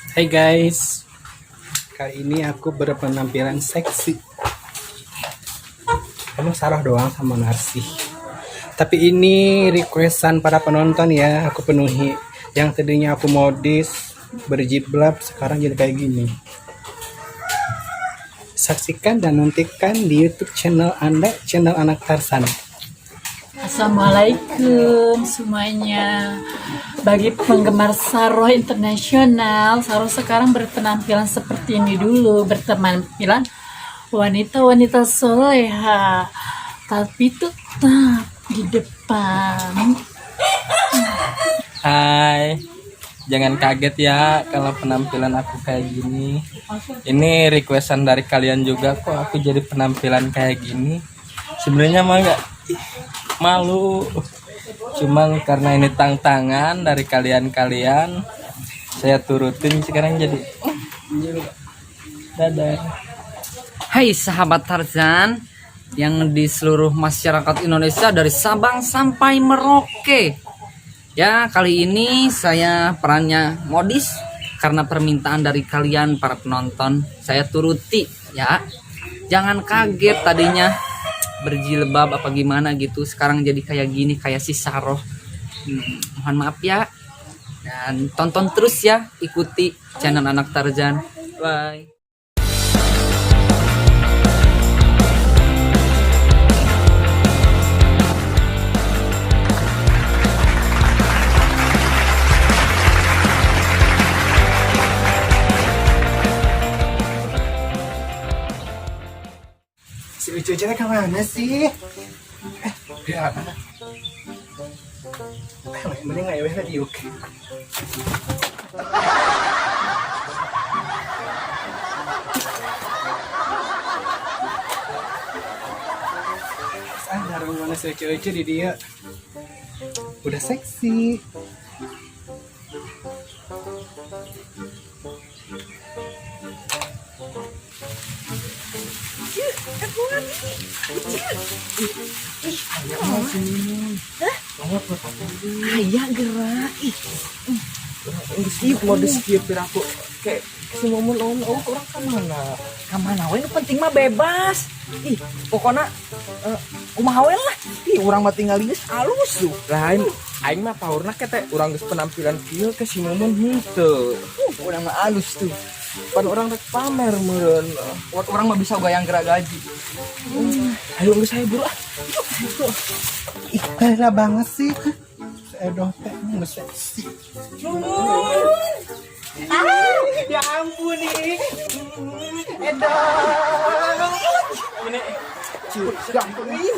Hai guys, kali ini aku berpenampilan seksi. Emang Sarah doang sama Narsi. Tapi ini requestan para penonton ya, aku penuhi. Yang tadinya aku modis, berjilbab, sekarang jadi kayak gini. Saksikan dan nantikan di YouTube channel Anda, channel Anak Tarsan. Assalamualaikum semuanya. Bagi penggemar Saroh internasional, Saroh sekarang berpenampilan seperti ini dulu, berpenampilan wanita-wanita soleha, tapi tetap di depan. Hai, jangan kaget ya kalau penampilan aku kayak gini. Ini requestan dari kalian juga kok aku jadi penampilan kayak gini. Sebenarnya mah nggak malu, cuman karena ini tantangan dari kalian-kalian, saya turutin sekarang jadi. Dadah. Hai sahabat Tarzan yang di seluruh masyarakat Indonesia dari Sabang sampai Merauke. Ya, kali ini saya perannya modis karena permintaan dari kalian para penonton. Saya turuti ya. Jangan kaget tadinya berjilbab apa gimana gitu, sekarang jadi kayak gini, kayak si Saroh. Mohon maaf ya. Dan tonton terus ya, ikuti channel Anak Tarzan. Bye. Si Ucu aja kemana sih? Ya. Mending nggak ya di UK. Ada mana si Ucu di dia? Udah seksi. Ayah gerak. Ini modus kieu piraku kayak si momen orang Kamana we nu penting mah bebas. Pokoknya kumaha we lah. urang mah tinggal geus alus tuh. Lain aing mah paurna kete urang geus penampilan kieu ke si momen henteu. Urang mah alus tuh. Pan orang rek pamer meureun. Orang mah bisa gayang gerak gaji. Ayo geus saya buru ah. Ih, kayaknya banget sih. Edoh teh nggak seksi. Ya ampun nih. Edoh. Ini Gampang nih.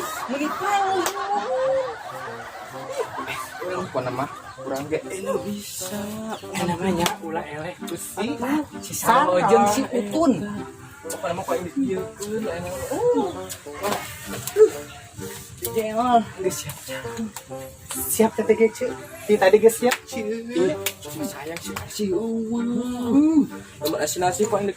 apa nama? Urang ge elu bisa. Namanya ulah eleh pusing. Si Saroh jeung si Utun. Apa nama kok ini dieukeun lain. Jengol, geus siap. Siap teh ge, Ti tadi geus siap, Ci. Sayang si Nomor nasi kok ini.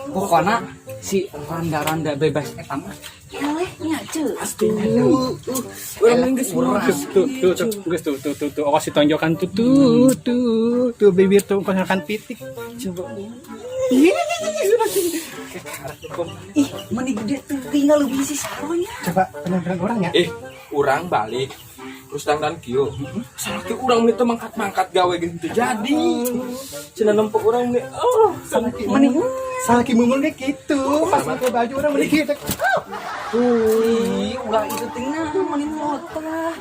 Pokoknya si randa-randa bebas eta mah elehnya ceu. Urang geus Tuh. Awas ditonjokkan tuh, bibir tuh konyokan pitik. Coba. Ih, meni gede tuh tinggal lebih si Sarohnya. Coba penampilan orang ya. Urang balik terus dan kieu. Salah ke urang meni teu mangkat-mangkat gawe gitu jadi. Cenah nempel urang meni Salah ki mumun ge gitu. Pas pakai baju orang meni kitu. Ih, ulah itu tinggal meni mota.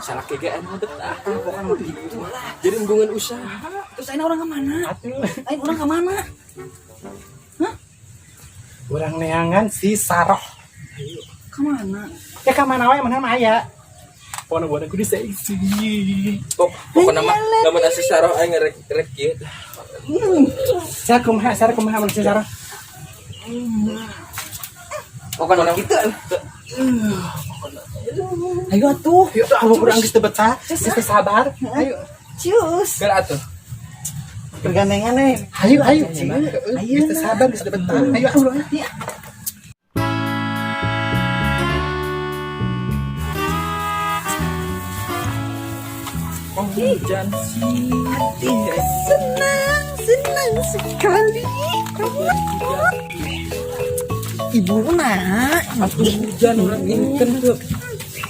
salah ke GN betah. Pokoknya mah gitu lah. Jadi hubungan usaha. Terus aing orang ke mana? Aing orang ke mana? Orang neangan si Saroh. Ke mana? Ya ka mana wae mana mah aya. Pokona buat aku seksi. Pokoknya mah lamun asih saroh aing rek kieu. Saya kumaha mun si Saroh. Pokoknya gitu. Ayo atuh. Yuk aku urang geus teu betah. Geus teu sabar. Ayo. Cius. Keur atuh. Bergandengan nih. Ayo. Geus teu sabar, geus teu betah. Ayo urang. Hujan sih. sekali. Ibu nak. Aku hujan orang ini kan tuh.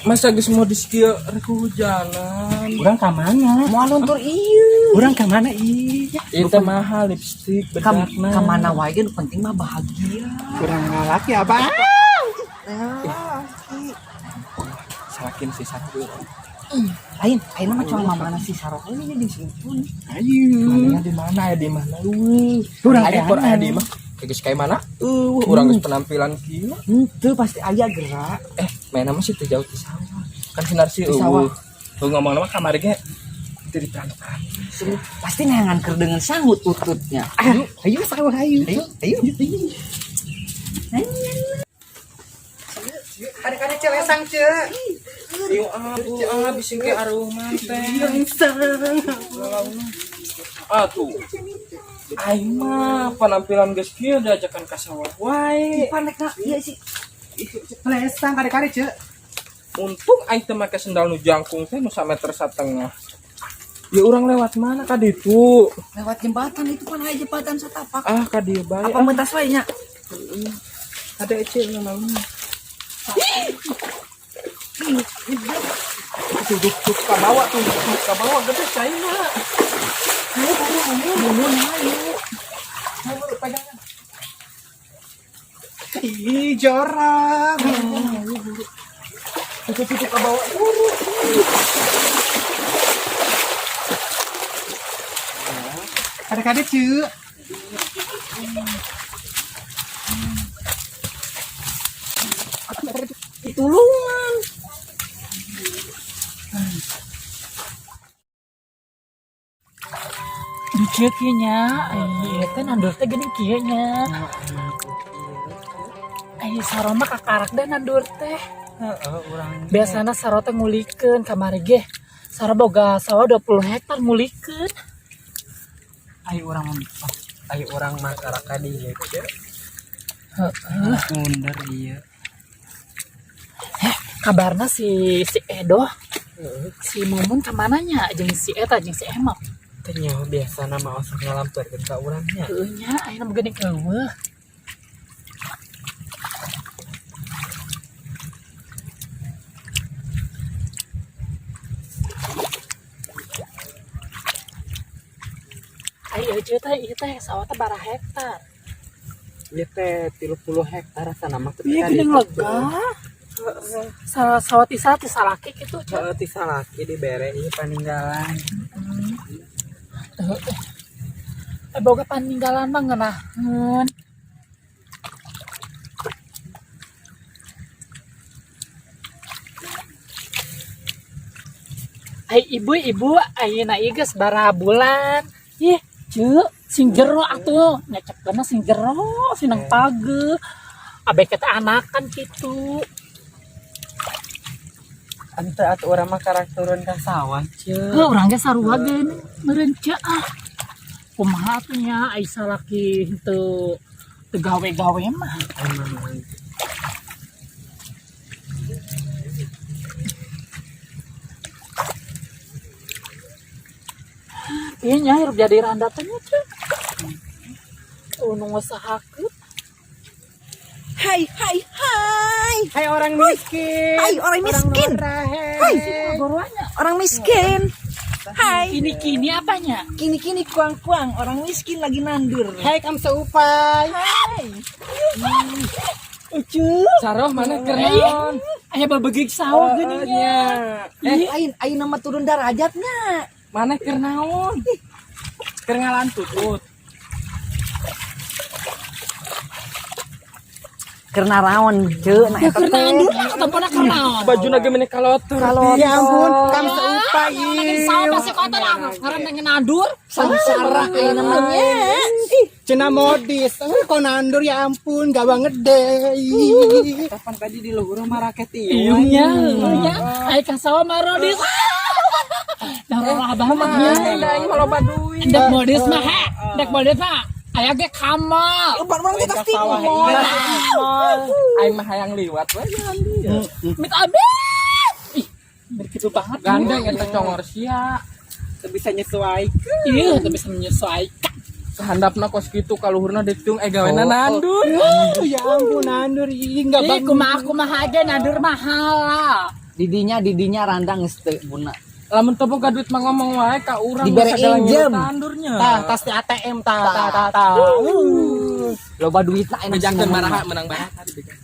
Masa geus modis kieu rek hujanan. Urang ka mana? Mau nonton ieu. Urang ka mana iya? Itu mahal lipstik bedakna. Kamana wae ge penting mah bahagia. Urang ngalaki apa? Sakin sih satu. Lain mah cuma mana si Sarah ini disimpan. Ayo. Di mana ya di mana? Urang Aya aya por aya di mah. Geus kayak mana? Urang geus penampilan kieu. Henteu pasti aya gerak. Main nama sih teu jauh ti sawah. Kan sinar sih Di sawah. Ngomong nama kamari ge teu ditantan. Pasti neangan keur dengan sangut tututnya. Ayo sawah ayo. Ayo. Kadang-kadang celesang ce. Ieu abu bising ke aroma teh. Atuh. Aing mah penampilan geus kieu diajakan ka sawah wae. Panek nak iya sih. Celesang kadang-kadang ce. Untung aing teu make sendal nu jangkung teh nu 1,5 meter. Ya urang lewat mana ka ditu? Lewat jembatan itu kan aya jembatan satapak. Ah ka dieu bae. Apa mentas wae nya? Ada ece namanya. Duduk ka bawah tuh, ka bawah gede cai mah. Ih, jorok. Tutup ka bawah. Kadang-kadang ce. Ditulungan. Di kieu kieu nya, ieu teh nandur teh geuning kieu nya. Aya saro mah kakarak deh nandur teh. Biasana saro teh ngulikeun kamari ge. Saro boga sawah 20 hektar ngulikeun. Ayo orang masyarakat dieu ce. Mundur ieu. Kabarna si Edo, si Mumun kemananya jeung si Eta jeung si Emok. Teh nyaho biasana mah osok ngalampeurkeun ka urangnya. Heuh nya ayeuna mah geuning eueuh. Ayo teh ieu teh sawah teh bara hektar. Ieu teh 30 hektar sana mah teh. Iya geuning lega. Sawah tisa laki gitu. Heeh ti salaki dibere ieu paninggalan. Boga paninggalan mah ngeunaheun. Ai ibu ayeuna ieu geus bara bulan. Ih, ceuk, sing jero atuh, ngecepkeunna sing jero, sineng page. Abe kita anakan kitu. Ante atuh urang mah karak turun ka sawah ce. Heuh, urang ge sarua geun meureun ceuk ah. Kumaha atuh nya ai salaki teu gawe-gawe mah. Ieu nya hirup jadi randa teh nya ceuk. Nu ngusahakeun. Hai. Hai orang miskin. Hai orang miskin. Hai Goroanya. orang miskin. Hai. Kini apanya? Kini kuang-kuang orang miskin lagi nandur. Hai kam seupai. Hai. Saroh mana kenaon? Aya babegik sawah geuning nya. Ain nama turun derajatnya. Mana keur naon? Keur ngalantutut. Karena rawan ceuk nah eta teh. Nandur tempatna kenaon. Bajuna ge meneh kalotor. Ya ampun, kam seupai. Sawah masih kotor lah. Karena nandur. Sangsara aya namanya. Cenah modis. Kok nandur ya ampun, gak banget deh. Kapan tadi di luhur mah raket ieu. Iya nya. Ai ka sawah marodis. Darah abah mah nya. Aing mah loba duit. Dek modis mah he. Dek modis mah aya ge kamal. Lebar mang teh pasti Aing mah hayang liwat we jalan dia. Mit abis. Ih, begitu banget. Gandeng eta congor sia. Teu bisa nyesuaikeun. Iya, teu bisa menyesuaikan. kehandapna kos gitu kaluhurna ditung gawena nandur. Ya ampun nandur ih enggak Ih, kumaha aja nandur mahal lah. Didinya randang geus teu buna. Lamun teu boga duit mah ngomong wae ka urang Dibere injem. tandurnya. Tas di ATM ta. Loba duitna enak Bejakeun maraha menang banyak.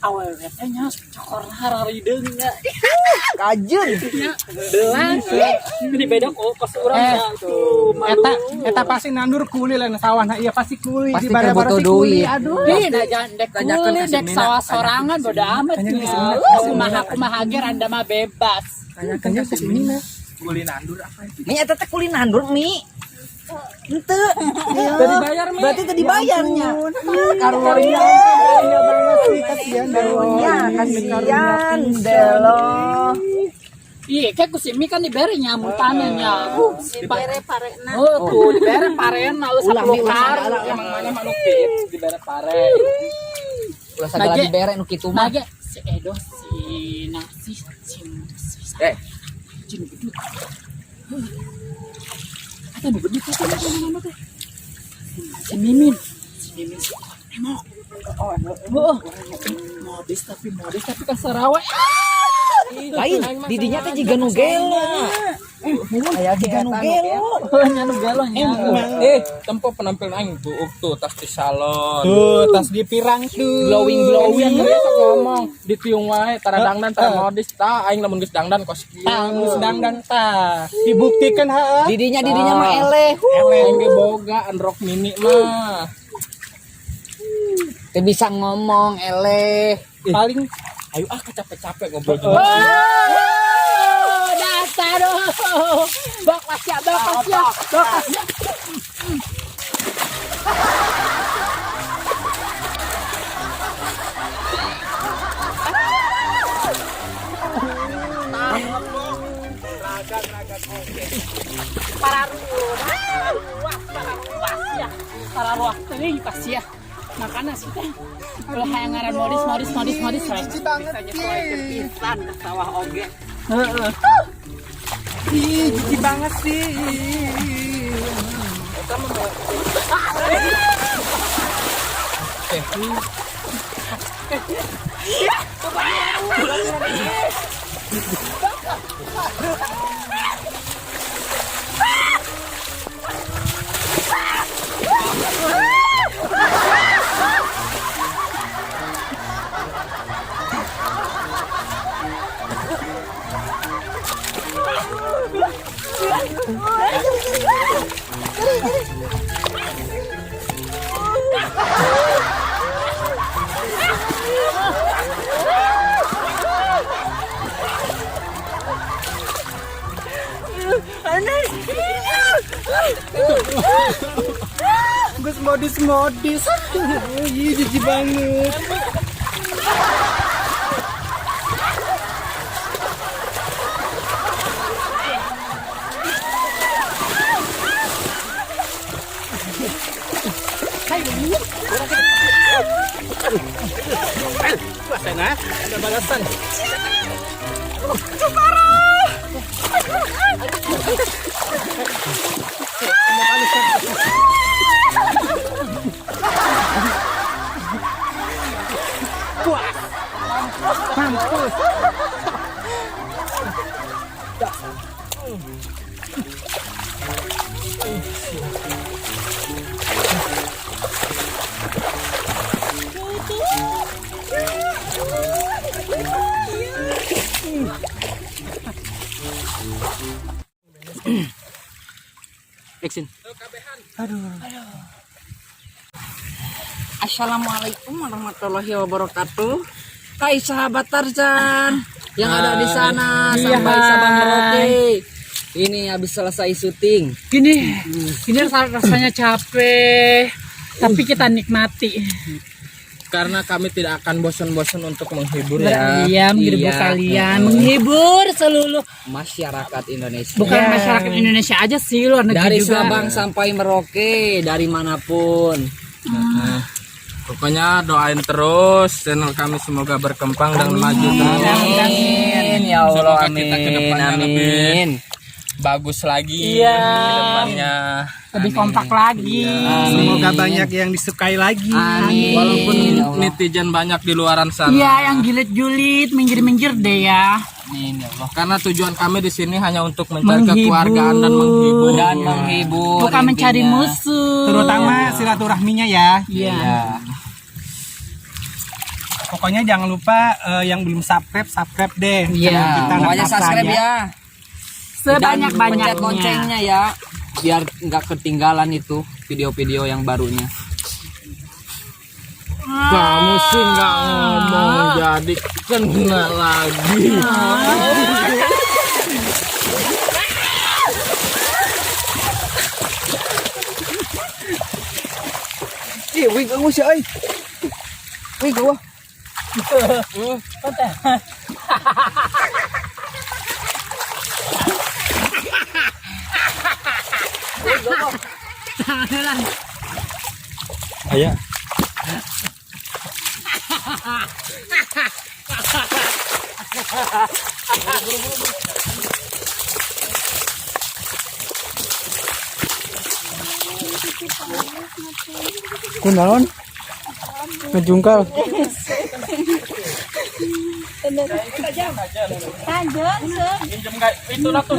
Awal nya cokor hararideungna. Kajun. Delang. Ini beda kos urang tuh. eta pasti nandur kuli lain sawah nah iya pasti kuli Pasti di bara-bara butuh si kuli duit. aduh Ih, dek kuli, dek sawah sorangan bodo amat nya. Kumaha ge randa mah bebas. tanyakan ke sini nah Kuli nandur apa itu? Mi eta teh kuli nandur mi. Henteu. Teu dibayar mi. Berarti teu dibayarnya. karunya ya banget sih kasihan Ya, kasihan Delo. Iya, kayak kusimi kan dibere nyamuk tanahnya. Dibere parena. Oh, tuh dibere parena lu Ulah, 10 kar. Emang mana manuk pit dibere pare. Ulah sagala Nage. dibere nu kitu mah. Nage si Edo si nasi si Cing bedut. Kata nu bedut kata nama teh. Si Mimin. Emok. Oh, modis tapi kan Sarawak. Lain, didinya teh jiga nu gelo. Aya jiga nu gelo. Nya nu galonya. Tempo penampilan aing tuh tas di salon. tuh tas di pirang tuh Glowing sok ngomong ditiung wae tara dangdan tara modis tah aing lamun geus dangdan kos kieu. tanggus dangdang tah dibuktikan ha Didinya mah eleh. Aing ge boga androk mini mah. Teu bisa ngomong eleh. paling Ayo capek-capek ngobrol juga. Oh, dasar. Bakas ya. Para ruas teuing pasti ya. Makana sih teh. Ulah hayang ngaran modis. cici banget Pisan ke sawah oge. Heeh. ih cici banget sih Gus modis ih cici banget Sana ada balasan. Mampus. Action. Assalamualaikum warahmatullahi wabarakatuh. Hai sahabat Tarzan yang ada di sana sampai Sabang Merauke. Ini habis selesai syuting. Ini rasanya capek, tapi kita nikmati. Karena kami tidak akan bosan-bosan untuk menghibur ya. Iya, menghibur kalian, menghibur seluruh Masyarakat Indonesia. bukan masyarakat Indonesia aja sih, luar negeri Dari juga. Sabang sampai Merauke, dari manapun. Pokoknya doain terus channel kami semoga berkembang dan maju terus. Amin ya Allah, Semoga amin. kita ke depannya Amin. bagus lagi Iya. kedepannya. Lebih Amin. kompak lagi. Semoga banyak yang disukai lagi. Amin. Walaupun Ya Allah. netizen banyak di luaran sana. Iya, yang julid-julid, minggir-minggir deh ya. Amin ya Allah. Karena tujuan kami di sini hanya untuk mencari Menghibur. kekeluargaan dan menghibur. Dan menghibur. Bukan mencari intinya. musuh. Terutama silaturahminya ya. Iya. Ya. Pokoknya jangan lupa yang belum subscribe deh. Iya. Karena kita nggak Pokoknya apa-apa subscribe ya. Pencet Sebanyak-banyaknya. loncengnya ya, biar nggak ketinggalan itu video-video yang barunya. Kamu sih nggak ngomong jadi kena lagi. Ih, wih kamu sih, ay. Wih gua. Ayah. Kunaon? Ngejungkal. Pinjem itu lah tuh.